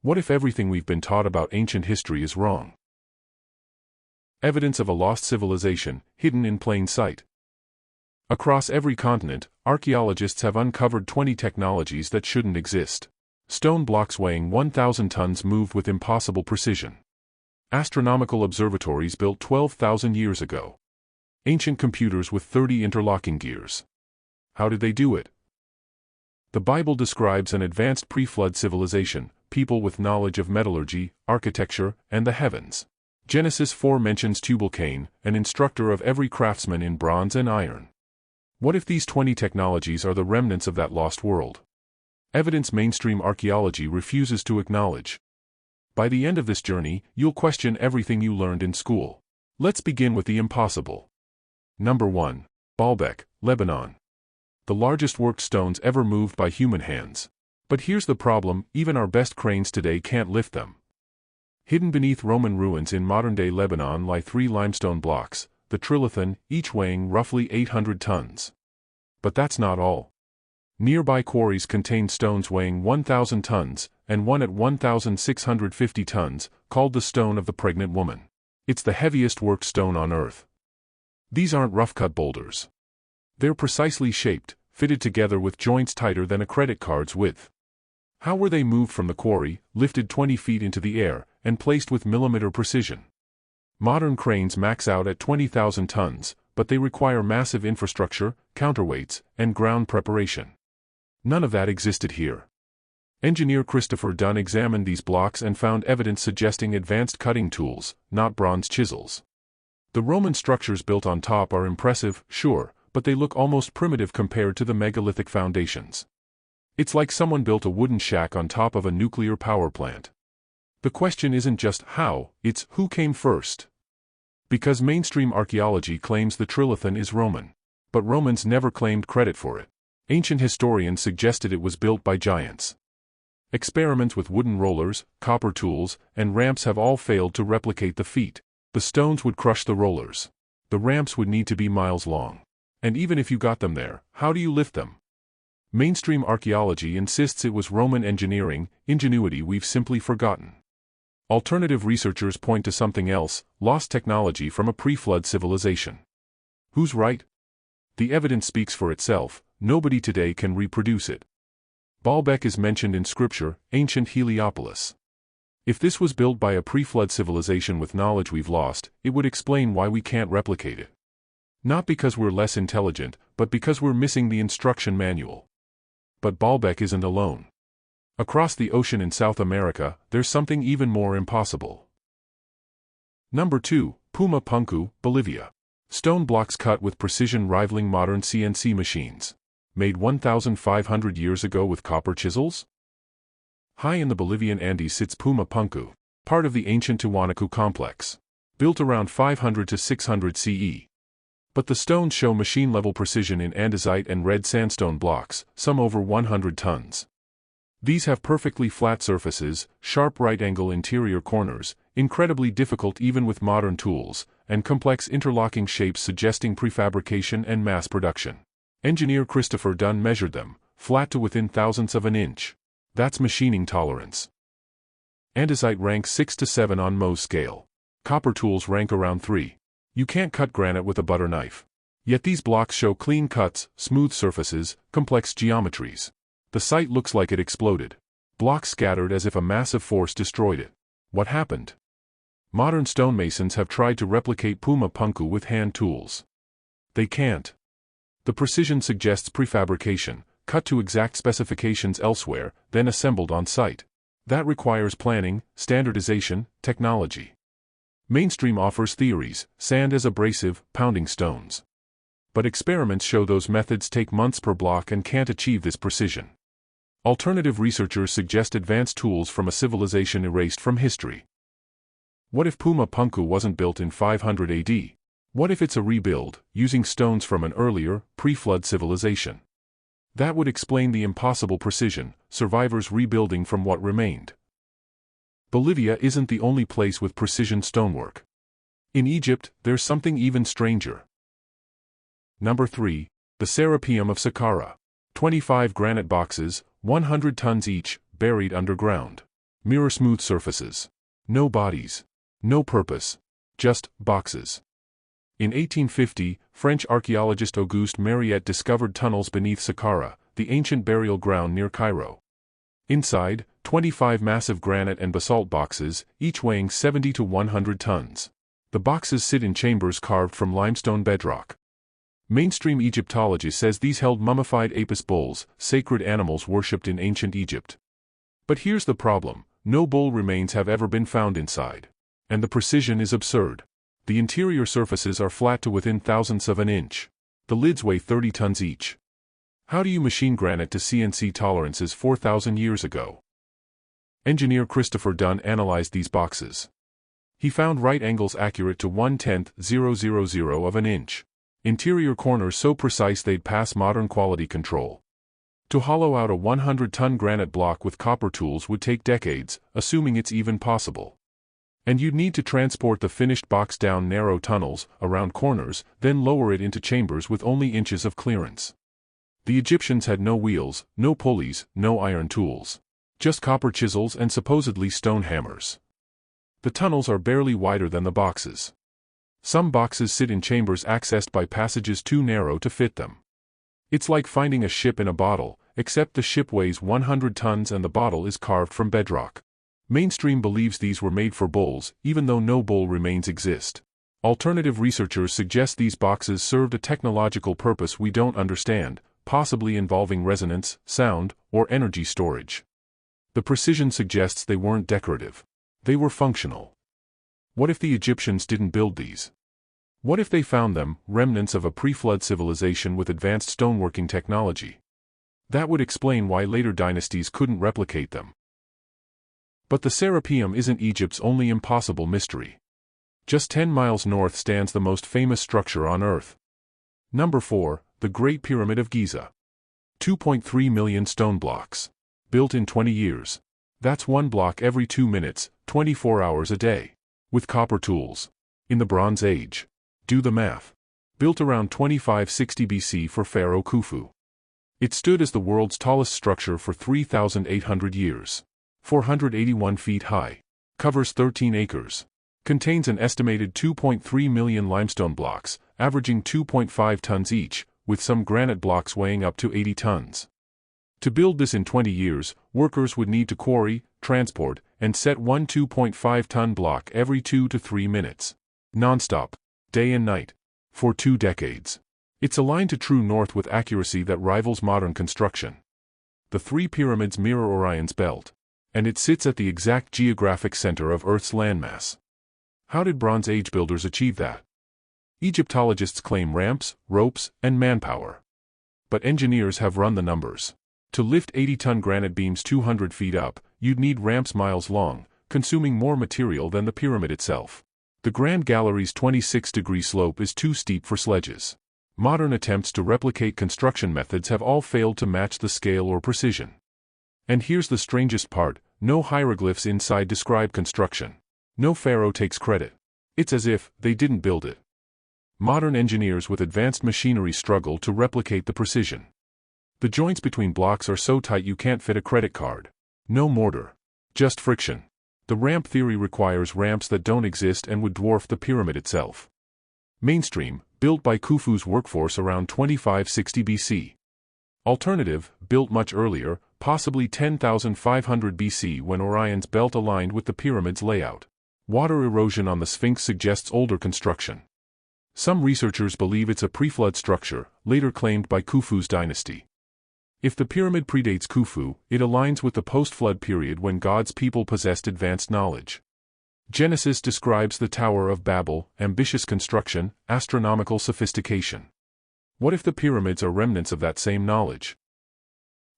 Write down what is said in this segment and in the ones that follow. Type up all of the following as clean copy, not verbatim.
What if everything we've been taught about ancient history is wrong? Evidence of a lost civilization, hidden in plain sight. Across every continent, archaeologists have uncovered 20 technologies that shouldn't exist. Stone blocks weighing 1,000 tons moved with impossible precision. Astronomical observatories built 12,000 years ago. Ancient computers with 30 interlocking gears. How did they do it? The Bible describes an advanced pre-flood civilization, people with knowledge of metallurgy, architecture, and the heavens. Genesis 4 mentions Tubal-Cain, an instructor of every craftsman in bronze and iron. What if these 20 technologies are the remnants of that lost world? Evidence mainstream archaeology refuses to acknowledge. By the end of this journey, you'll question everything you learned in school. Let's begin with the impossible. Number 1. Baalbek, Lebanon. The largest worked stones ever moved by human hands. But here's the problem, even our best cranes today can't lift them. Hidden beneath Roman ruins in modern-day Lebanon lie 3 limestone blocks, the trilithon, each weighing roughly 800 tons. But that's not all. Nearby quarries contain stones weighing 1,000 tons, and one at 1,650 tons, called the Stone of the Pregnant Woman. It's the heaviest worked stone on Earth. These aren't rough-cut boulders. They're precisely shaped, fitted together with joints tighter than a credit card's width. How were they moved from the quarry, lifted 20 feet into the air, and placed with millimeter precision? Modern cranes max out at 20,000 tons, but they require massive infrastructure, counterweights, and ground preparation. None of that existed here. Engineer Christopher Dunn examined these blocks and found evidence suggesting advanced cutting tools, not bronze chisels. The Roman structures built on top are impressive, sure, but they look almost primitive compared to the megalithic foundations. It's like someone built a wooden shack on top of a nuclear power plant. The question isn't just how, it's who came first. Because mainstream archaeology claims the trilithon is Roman. But Romans never claimed credit for it. Ancient historians suggested it was built by giants. Experiments with wooden rollers, copper tools, and ramps have all failed to replicate the feat. The stones would crush the rollers. The ramps would need to be miles long. And even if you got them there, how do you lift them? Mainstream archaeology insists it was Roman engineering, ingenuity we've simply forgotten. Alternative researchers point to something else, lost technology from a pre-flood civilization. Who's right? The evidence speaks for itself, nobody today can reproduce it. Baalbek is mentioned in scripture, ancient Heliopolis. If this was built by a pre-flood civilization with knowledge we've lost, it would explain why we can't replicate it. Not because we're less intelligent, but because we're missing the instruction manual. But Baalbek isn't alone. Across the ocean in South America, there's something even more impossible. Number 2, Puma Punku, Bolivia. Stone blocks cut with precision rivaling modern CNC machines. Made 1,500 years ago with copper chisels? High in the Bolivian Andes sits Puma Punku, part of the ancient Tiwanaku complex. Built around 500 to 600 CE. But the stones show machine-level precision in andesite and red sandstone blocks, some over 100 tons. These have perfectly flat surfaces, sharp right-angle interior corners, incredibly difficult even with modern tools, and complex interlocking shapes suggesting prefabrication and mass production. Engineer Christopher Dunn measured them, flat to within thousandths of an inch. That's machining tolerance. Andesite ranks 6 to 7 on Mohs scale. Copper tools rank around 3. You can't cut granite with a butter knife. Yet these blocks show clean cuts, smooth surfaces, complex geometries. The site looks like it exploded. Blocks scattered as if a massive force destroyed it. What happened? Modern stonemasons have tried to replicate Puma Punku with hand tools. They can't. The precision suggests prefabrication, cut to exact specifications elsewhere, then assembled on site. That requires planning, standardization, technology. Mainstream offers theories, sand as abrasive, pounding stones. But experiments show those methods take months per block and can't achieve this precision. Alternative researchers suggest advanced tools from a civilization erased from history. What if Puma Punku wasn't built in 500 AD? What if it's a rebuild, using stones from an earlier, pre-flood civilization? That would explain the impossible precision, survivors rebuilding from what remained. Bolivia isn't the only place with precision stonework. In Egypt, there's something even stranger. Number 3. The Serapeum of Saqqara. 25 granite boxes, 100 tons each, buried underground. Mirror-smooth surfaces. No bodies. No purpose. Just boxes. In 1850, French archaeologist Auguste Mariette discovered tunnels beneath Saqqara, the ancient burial ground near Cairo. Inside, 25 massive granite and basalt boxes, each weighing 70 to 100 tons. The boxes sit in chambers carved from limestone bedrock. Mainstream Egyptology says these held mummified Apis bulls, sacred animals worshipped in ancient Egypt. But here's the problem: no bull remains have ever been found inside. And the precision is absurd. The interior surfaces are flat to within thousandths of an inch. The lids weigh 30 tons each. How do you machine granite to CNC tolerances 4,000 years ago? Engineer Christopher Dunn analyzed these boxes. He found right angles accurate to 1/10,000 of an inch. Interior corners so precise they'd pass modern quality control. To hollow out a 100-ton granite block with copper tools would take decades, assuming it's even possible. And you'd need to transport the finished box down narrow tunnels, around corners, then lower it into chambers with only inches of clearance. The Egyptians had no wheels, no pulleys, no iron tools. Just copper chisels and supposedly stone hammers. The tunnels are barely wider than the boxes. Some boxes sit in chambers accessed by passages too narrow to fit them. It's like finding a ship in a bottle, except the ship weighs 100 tons and the bottle is carved from bedrock. Mainstream believes these were made for bulls, even though no bull remains exist. Alternative researchers suggest these boxes served a technological purpose we don't understand, possibly involving resonance, sound, or energy storage. The precision suggests they weren't decorative. They were functional. What if the Egyptians didn't build these? What if they found them, remnants of a pre-flood civilization with advanced stoneworking technology? That would explain why later dynasties couldn't replicate them. But the Serapeum isn't Egypt's only impossible mystery. Just 10 miles north stands the most famous structure on Earth. Number 4, the Great Pyramid of Giza. 2.3 million stone blocks. Built in 20 years. That's one block every 2 minutes, 24 hours a day. With copper tools. In the Bronze Age. Do the math. Built around 2560 BC for Pharaoh Khufu. It stood as the world's tallest structure for 3,800 years. 481 feet high. Covers 13 acres. Contains an estimated 2.3 million limestone blocks, averaging 2.5 tons each, with some granite blocks weighing up to 80 tons. To build this in 20 years, workers would need to quarry, transport, and set one 2.5-ton block every 2 to 3 minutes. Non-stop. Day and night. For 2 decades. It's aligned to true north with accuracy that rivals modern construction. The 3 pyramids mirror Orion's belt. And it sits at the exact geographic center of Earth's landmass. How did Bronze Age builders achieve that? Egyptologists claim ramps, ropes, and manpower. But engineers have run the numbers. To lift 80-ton granite beams 200 feet up, you'd need ramps miles long, consuming more material than the pyramid itself. The Grand Gallery's 26-degree slope is too steep for sledges. Modern attempts to replicate construction methods have all failed to match the scale or precision. And here's the strangest part: no hieroglyphs inside describe construction. No pharaoh takes credit. It's as if they didn't build it. Modern engineers with advanced machinery struggle to replicate the precision. The joints between blocks are so tight you can't fit a credit card. No mortar. Just friction. The ramp theory requires ramps that don't exist and would dwarf the pyramid itself. Mainstream, built by Khufu's workforce around 2560 BC. Alternative, built much earlier, possibly 10,500 BC when Orion's belt aligned with the pyramid's layout. Water erosion on the Sphinx suggests older construction. Some researchers believe it's a pre-flood structure, later claimed by Khufu's dynasty. If the pyramid predates Khufu, it aligns with the post-flood period when God's people possessed advanced knowledge. Genesis describes the Tower of Babel, ambitious construction, astronomical sophistication. What if the pyramids are remnants of that same knowledge?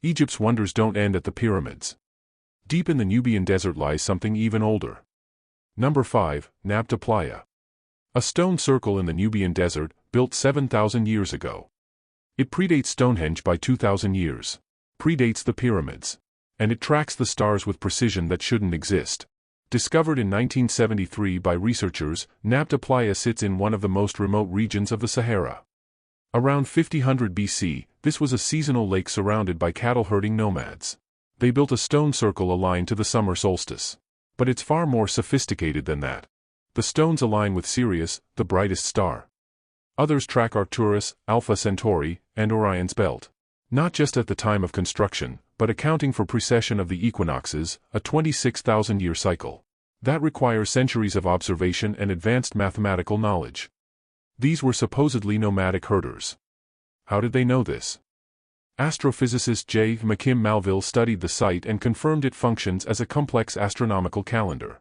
Egypt's wonders don't end at the pyramids. Deep in the Nubian desert lies something even older. Number 5, Nabta Playa. A stone circle in the Nubian desert, built 7,000 years ago. It predates Stonehenge by 2,000 years. Predates the pyramids. And it tracks the stars with precision that shouldn't exist. Discovered in 1973 by researchers, Nabta Playa sits in one of the most remote regions of the Sahara. Around 5000 BC, this was a seasonal lake surrounded by cattle-herding nomads. They built a stone circle aligned to the summer solstice. But it's far more sophisticated than that. The stones align with Sirius, the brightest star. Others track Arcturus, Alpha Centauri, and Orion's belt. Not just at the time of construction, but accounting for precession of the equinoxes, a 26,000-year cycle. That requires centuries of observation and advanced mathematical knowledge. These were supposedly nomadic herders. How did they know this? Astrophysicist J. McKim Malville studied the site and confirmed it functions as a complex astronomical calendar.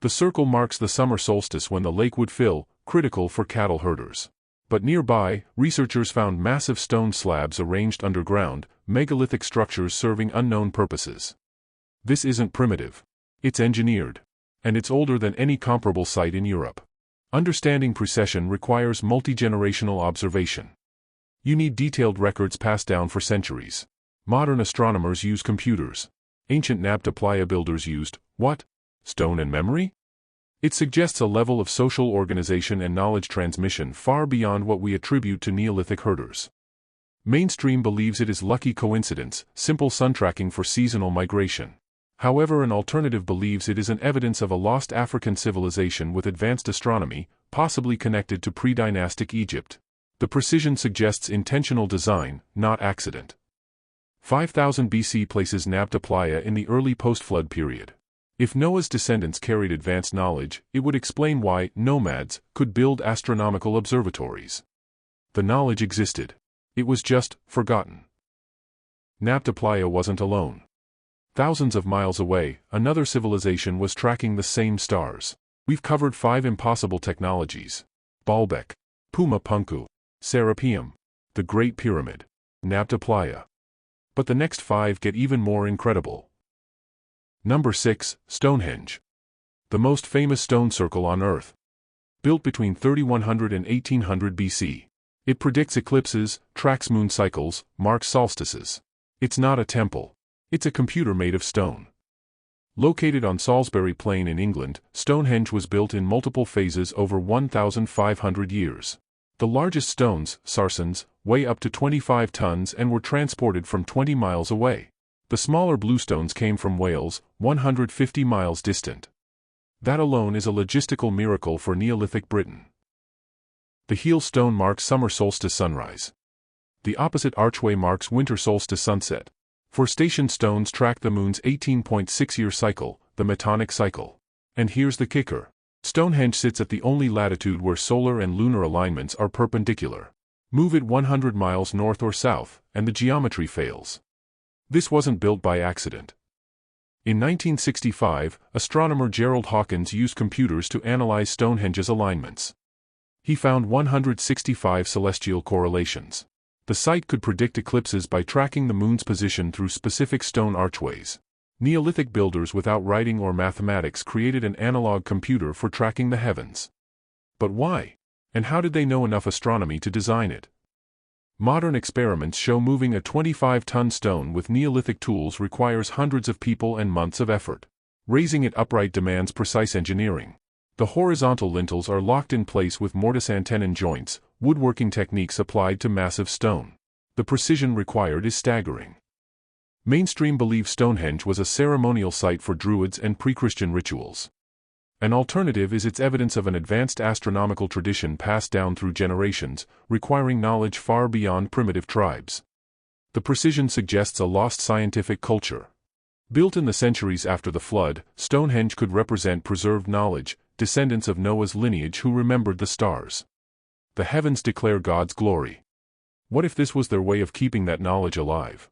The circle marks the summer solstice when the lake would fill, critical for cattle herders. But nearby, researchers found massive stone slabs arranged underground, megalithic structures serving unknown purposes. This isn't primitive. It's engineered. And it's older than any comparable site in Europe. Understanding precession requires multi-generational observation. You need detailed records passed down for centuries. Modern astronomers use computers. Ancient Nabta Playa builders used, what? Stone and memory? It suggests a level of social organization and knowledge transmission far beyond what we attribute to Neolithic herders. Mainstream believes it is lucky coincidence, simple sun tracking for seasonal migration. However, an alternative believes it is an evidence of a lost African civilization with advanced astronomy, possibly connected to pre-dynastic Egypt. The precision suggests intentional design, not accident. 5000 BC places Nabta Playa in the early post-flood period. If Noah's descendants carried advanced knowledge, it would explain why nomads could build astronomical observatories. The knowledge existed. It was just forgotten. Nabta Playa wasn't alone. Thousands of miles away, another civilization was tracking the same stars. We've covered 5 impossible technologies: Baalbek, Puma Punku, Serapeum, the Great Pyramid, Nabta Playa. But the next 5 get even more incredible. Number 6, Stonehenge. The most famous stone circle on Earth. Built between 3100 and 1800 BC. It predicts eclipses, tracks moon cycles, marks solstices. It's not a temple. It's a computer made of stone. Located on Salisbury Plain in England, Stonehenge was built in multiple phases over 1,500 years. The largest stones, sarsens, weigh up to 25 tons and were transported from 20 miles away. The smaller bluestones came from Wales, 150 miles distant. That alone is a logistical miracle for Neolithic Britain. The heel stone marks summer solstice sunrise. The opposite archway marks winter solstice sunset. For station stones track the moon's 18.6-year cycle, the metonic cycle. And here's the kicker. Stonehenge sits at the only latitude where solar and lunar alignments are perpendicular. Move it 100 miles north or south, and the geometry fails. This wasn't built by accident. In 1965, astronomer Gerald Hawkins used computers to analyze Stonehenge's alignments. He found 165 celestial correlations. The site could predict eclipses by tracking the moon's position through specific stone archways. Neolithic builders without writing or mathematics created an analog computer for tracking the heavens. But why? And how did they know enough astronomy to design it? Modern experiments show moving a 25-ton stone with Neolithic tools requires hundreds of people and months of effort. Raising it upright demands precise engineering. The horizontal lintels are locked in place with mortise and tenon joints, woodworking techniques applied to massive stone. The precision required is staggering. Mainstream believes Stonehenge was a ceremonial site for Druids and pre-Christian rituals. An alternative is its evidence of an advanced astronomical tradition passed down through generations, requiring knowledge far beyond primitive tribes. The precision suggests a lost scientific culture. Built in the centuries after the flood, Stonehenge could represent preserved knowledge, descendants of Noah's lineage who remembered the stars. The heavens declare God's glory. What if this was their way of keeping that knowledge alive?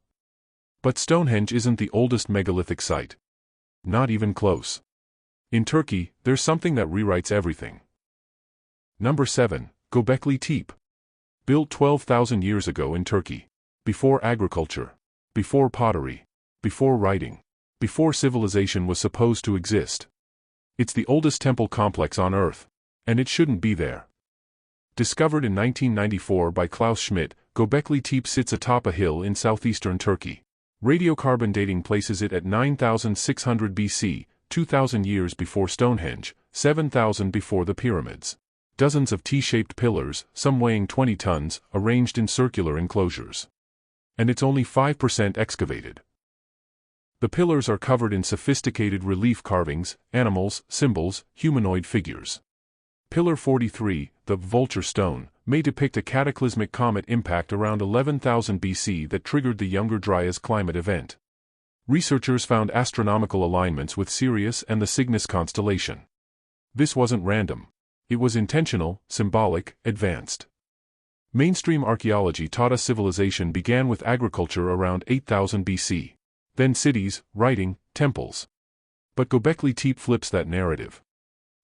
But Stonehenge isn't the oldest megalithic site. Not even close. In Turkey, there's something that rewrites everything. Number 7, Göbekli Tepe. Built 12,000 years ago in Turkey. Before agriculture. Before pottery. Before writing. Before civilization was supposed to exist. It's the oldest temple complex on Earth. And it shouldn't be there. Discovered in 1994 by Klaus Schmidt, Göbekli Tepe sits atop a hill in southeastern Turkey. Radiocarbon dating places it at 9,600 BC, 2,000 years before Stonehenge, 7,000 before the pyramids. Dozens of T-shaped pillars, some weighing 20 tons, arranged in circular enclosures. And it's only 5% excavated. The pillars are covered in sophisticated relief carvings, animals, symbols, humanoid figures. Pillar 43, the vulture stone, may depict a cataclysmic comet impact around 11,000 BC that triggered the Younger Dryas climate event. Researchers found astronomical alignments with Sirius and the Cygnus constellation. This wasn't random. It was intentional, symbolic, advanced. Mainstream archaeology taught us civilization began with agriculture around 8000 BC. Then cities, writing, temples. But Göbekli Tepe flips that narrative.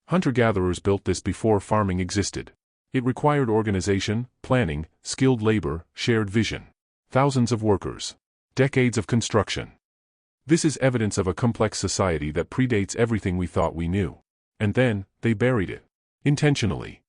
Hunter-gatherers built this before farming existed. It required organization, planning, skilled labor, shared vision. Thousands of workers. Decades of construction. This is evidence of a complex society that predates everything we thought we knew. And then, they buried it. Intentionally.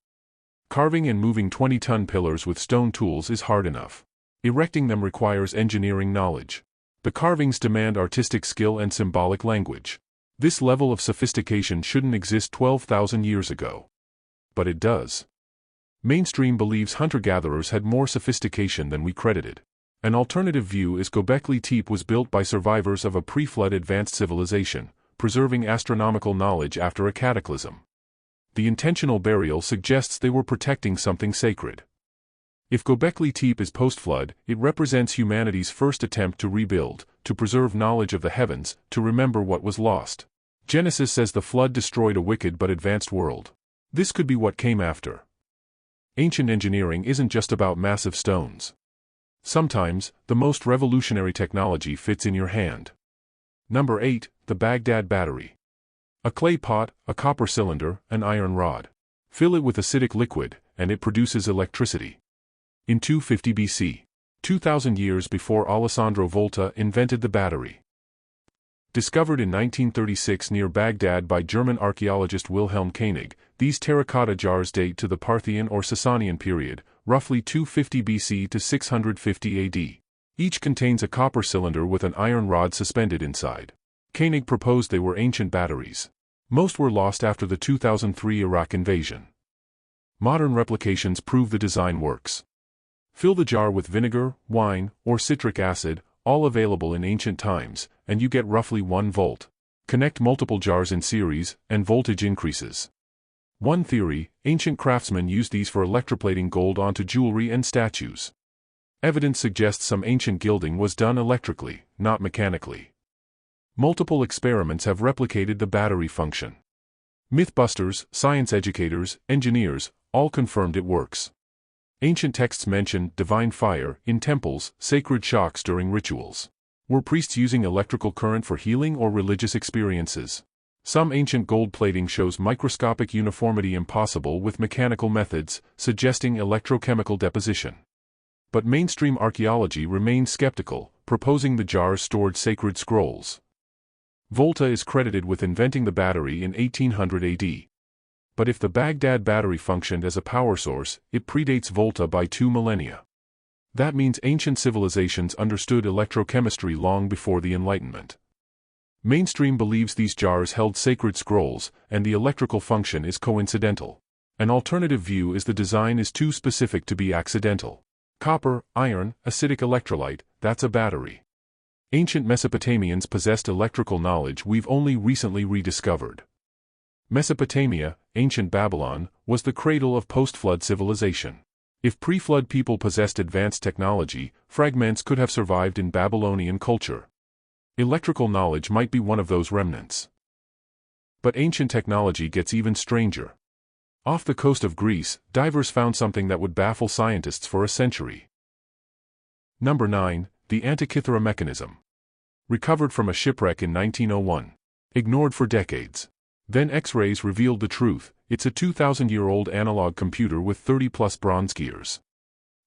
Carving and moving 20-ton pillars with stone tools is hard enough. Erecting them requires engineering knowledge. The carvings demand artistic skill and symbolic language. This level of sophistication shouldn't exist 12,000 years ago. But it does. Mainstream believes hunter-gatherers had more sophistication than we credited. An alternative view is Göbekli Tepe was built by survivors of a pre-flood advanced civilization, preserving astronomical knowledge after a cataclysm. The intentional burial suggests they were protecting something sacred. If Göbekli Tepe is post-flood, it represents humanity's first attempt to rebuild, to preserve knowledge of the heavens, to remember what was lost. Genesis says the flood destroyed a wicked but advanced world. This could be what came after. Ancient engineering isn't just about massive stones. Sometimes, the most revolutionary technology fits in your hand. Number 8, the Baghdad battery. A clay pot, a copper cylinder, an iron rod. Fill it with acidic liquid, and it produces electricity. In 250 BC, 2,000 years before Alessandro Volta invented the battery. Discovered in 1936 near Baghdad by German archaeologist Wilhelm Koenig, these terracotta jars date to the Parthian or Sasanian period, roughly 250 BC to 650 AD. Each contains a copper cylinder with an iron rod suspended inside. Koenig proposed they were ancient batteries. Most were lost after the 2003 Iraq invasion. Modern replications prove the design works. Fill the jar with vinegar, wine, or citric acid, all available in ancient times, and you get roughly 1 volt. Connect multiple jars in series, and voltage increases. One theory, ancient craftsmen used these for electroplating gold onto jewelry and statues. Evidence suggests some ancient gilding was done electrically, not mechanically. Multiple experiments have replicated the battery function. Mythbusters, science educators, engineers, all confirmed it works. Ancient texts mention divine fire in temples, sacred shocks during rituals. Were priests using electrical current for healing or religious experiences? Some ancient gold plating shows microscopic uniformity impossible with mechanical methods, suggesting electrochemical deposition. But mainstream archaeology remains skeptical, proposing the jars stored sacred scrolls. Volta is credited with inventing the battery in 1800 AD. But if the Baghdad battery functioned as a power source, it predates Volta by 2 millennia. That means ancient civilizations understood electrochemistry long before the Enlightenment. Mainstream believes these jars held sacred scrolls, and the electrical function is coincidental. An alternative view is the design is too specific to be accidental. Copper, iron, acidic electrolyte, that's a battery. Ancient Mesopotamians possessed electrical knowledge we've only recently rediscovered. Mesopotamia, ancient Babylon, was the cradle of post-flood civilization. If pre-flood people possessed advanced technology, fragments could have survived in Babylonian culture. Electrical knowledge might be one of those remnants. But ancient technology gets even stranger. Off the coast of Greece, divers found something that would baffle scientists for a century. Number 9, the Antikythera mechanism. Recovered from a shipwreck in 1901. Ignored for decades. Then X-rays revealed the truth, it's a 2,000-year-old analog computer with 30-plus bronze gears.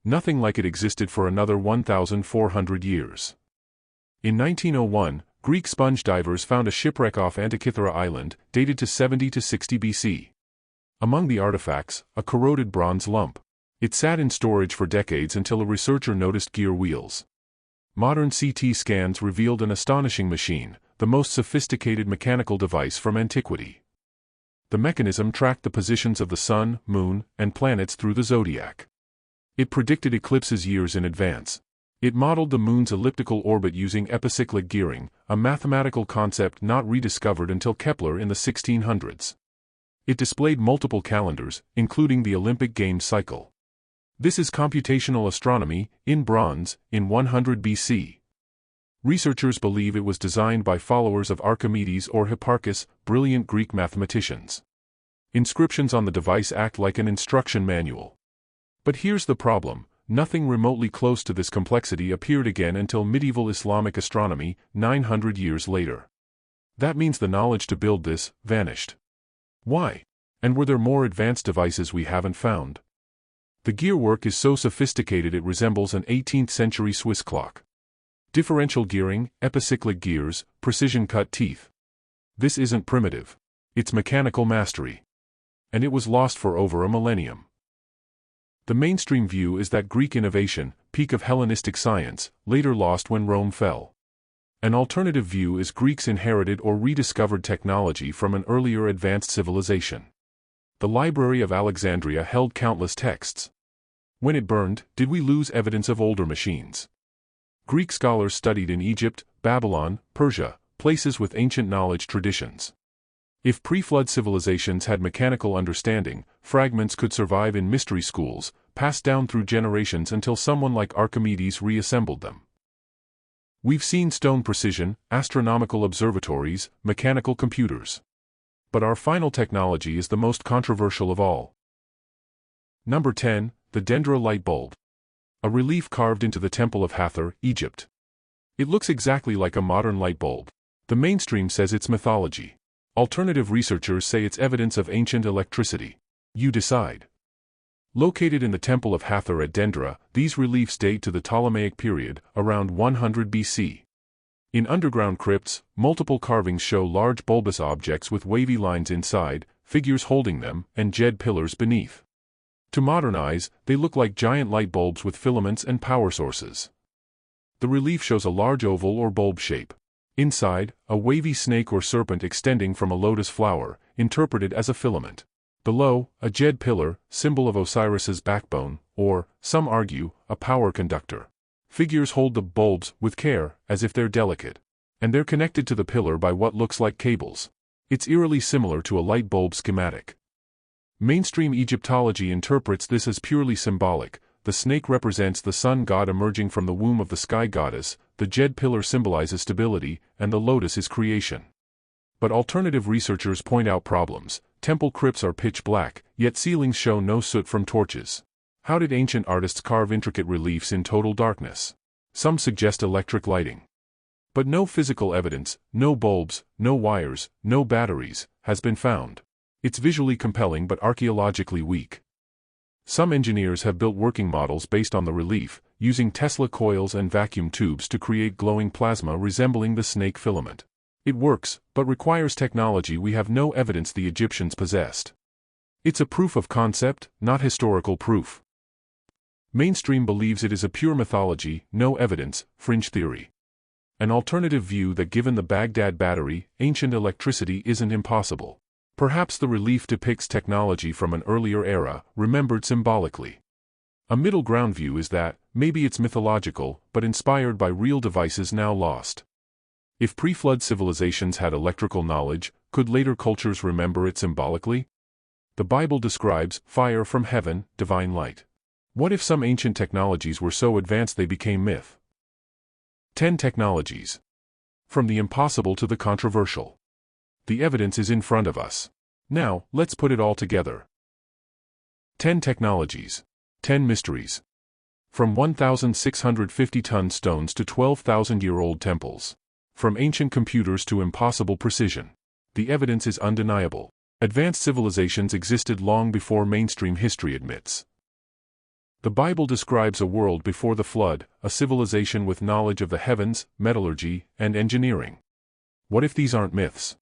Nothing like it existed for another 1,400 years. In 1901, Greek sponge divers found a shipwreck off Antikythera Island, dated to 70 to 60 BC. Among the artifacts, a corroded bronze lump. It sat in storage for decades until a researcher noticed gear wheels. Modern CT scans revealed an astonishing machine, the most sophisticated mechanical device from antiquity. The mechanism tracked the positions of the sun, moon, and planets through the zodiac. It predicted eclipses years in advance. It modeled the Moon's elliptical orbit using epicyclic gearing, a mathematical concept not rediscovered until Kepler in the 1600s. It displayed multiple calendars, including the Olympic Games cycle. This is computational astronomy, in bronze, in 100 BC. Researchers believe it was designed by followers of Archimedes or Hipparchus, brilliant Greek mathematicians. Inscriptions on the device act like an instruction manual. But here's the problem. Nothing remotely close to this complexity appeared again until medieval Islamic astronomy, 900 years later. That means the knowledge to build this vanished. Why? And were there more advanced devices we haven't found? The gearwork is so sophisticated it resembles an 18th-century Swiss clock. Differential gearing, epicyclic gears, precision-cut teeth. This isn't primitive. It's mechanical mastery. And it was lost for over a millennium. The mainstream view is that Greek innovation, peak of Hellenistic science, later lost when Rome fell. An alternative view is Greeks inherited or rediscovered technology from an earlier advanced civilization. The Library of Alexandria held countless texts. When it burned, did we lose evidence of older machines? Greek scholars studied in Egypt, Babylon, Persia, places with ancient knowledge traditions. If pre-flood civilizations had mechanical understanding, fragments could survive in mystery schools, passed down through generations until someone like Archimedes reassembled them. We've seen stone precision, astronomical observatories, mechanical computers. But our final technology is the most controversial of all. Number 10, the Dendra light bulb. A relief carved into the Temple of Hathor, Egypt. It looks exactly like a modern light bulb. The mainstream says it's mythology. Alternative researchers say it's evidence of ancient electricity. You decide. Located in the Temple of Hathor at Dendra, these reliefs date to the Ptolemaic period, around 100 BC. In underground crypts, multiple carvings show large bulbous objects with wavy lines inside, figures holding them, and jade pillars beneath. To modern eyes, they look like giant light bulbs with filaments and power sources. The relief shows a large oval or bulb shape. Inside, a wavy snake or serpent extending from a lotus flower, interpreted as a filament. Below, a jade pillar, symbol of Osiris's backbone, or, some argue, a power conductor. Figures hold the bulbs with care, as if they're delicate. And they're connected to the pillar by what looks like cables. It's eerily similar to a light bulb schematic. Mainstream Egyptology interprets this as purely symbolic. The snake represents the sun god emerging from the womb of the sky goddess, the jade pillar symbolizes stability, and the lotus is creation. But alternative researchers point out problems. Temple crypts are pitch black, yet ceilings show no soot from torches. How did ancient artists carve intricate reliefs in total darkness? Some suggest electric lighting. But no physical evidence, no bulbs, no wires, no batteries, has been found. It's visually compelling but archaeologically weak. Some engineers have built working models based on the relief, using Tesla coils and vacuum tubes to create glowing plasma resembling the snake filament. It works, but requires technology we have no evidence the Egyptians possessed. It's a proof of concept, not historical proof. Mainstream believes it is a pure mythology, no evidence, fringe theory. An alternative view that given the Baghdad battery, ancient electricity isn't impossible. Perhaps the relief depicts technology from an earlier era, remembered symbolically. A middle ground view is that, maybe it's mythological, but inspired by real devices now lost. If pre-flood civilizations had electrical knowledge, could later cultures remember it symbolically? The Bible describes fire from heaven, divine light. What if some ancient technologies were so advanced they became myth? 10 technologies. From the impossible to the controversial. The evidence is in front of us. Now, let's put it all together. 10 technologies. 10 mysteries. From 1,650-ton stones to 12,000-year-old temples. From ancient computers to impossible precision. The evidence is undeniable. Advanced civilizations existed long before mainstream history admits. The Bible describes a world before the flood, a civilization with knowledge of the heavens, metallurgy, and engineering. What if these aren't myths?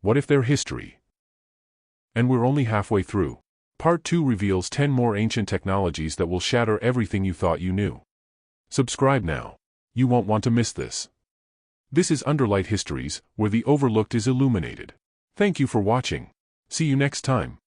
What if they're history? And we're only halfway through. Part 2 reveals 10 more ancient technologies that will shatter everything you thought you knew. Subscribe now. You won't want to miss this. This is Underlight Histories, where the overlooked is illuminated. Thank you for watching. See you next time.